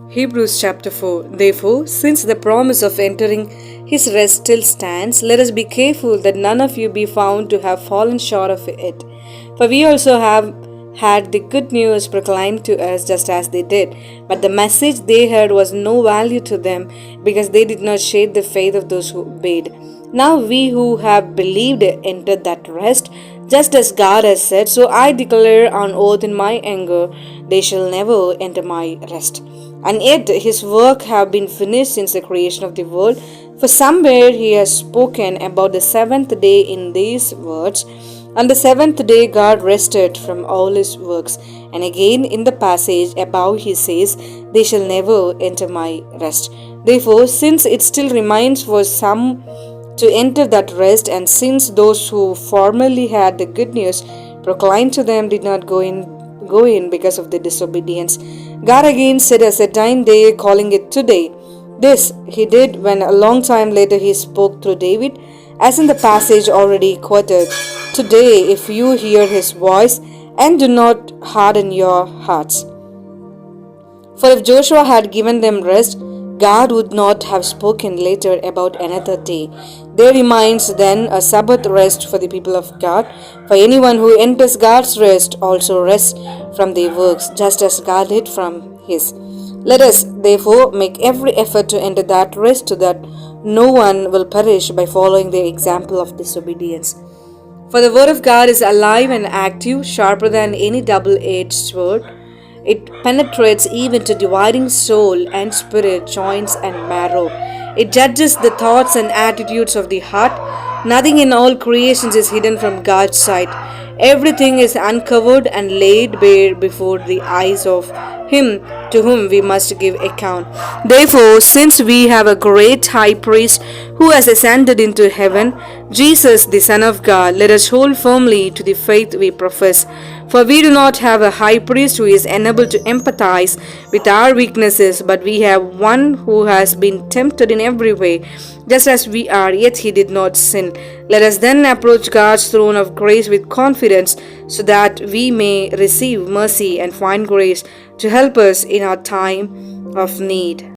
Hebrews chapter 4. Therefore, since the promise of entering his rest still stands, let us be careful that none of you be found to have fallen short of it. For we also have had the good news proclaimed to us just as they did. But the message they heard was no value to them because they did not share the faith of those who obeyed. Now we who have believed entered that rest, just as God has said, so I declare on oath in my anger, they shall never enter my rest. And yet his work have been finished since the creation of the world. For somewhere he has spoken about the seventh day in these words, on the seventh day God rested from all his works. And again in the passage above he says, they shall never enter my rest. Therefore, since it still remains for some to enter that rest, and since those who formerly had the good news proclaimed to them did not go in because of their disobedience, God again set a certain day, calling it today. This he did when a long time later he spoke through David, as in the passage already quoted, today if you hear his voice and do not harden your hearts. For if Joshua had given them rest, God would not have spoken later about another day. There remains then a Sabbath rest for the people of God. For anyone who enters God's rest also rests from their works, just as God did from his. Let us therefore make every effort to enter that rest, so that no one will perish by following the example of disobedience. For the word of God is alive and active, sharper than any double-edged sword. It penetrates even to dividing soul and spirit, joints and marrow. It judges the thoughts and attitudes of the heart. Nothing in all creations is hidden from God's sight. Everything is uncovered and laid bare before the eyes of him to whom we must give account. Therefore, since we have a great high priest who has ascended into heaven, Jesus, the Son of God, let us hold firmly to the faith we profess. For we do not have a high priest who is unable to empathize with our weaknesses, but we have one who has been tempted in every way, just as we are, yet he did not sin. Let us then approach God's throne of grace with confidence, so that we may receive mercy and find grace to help us in our time of need.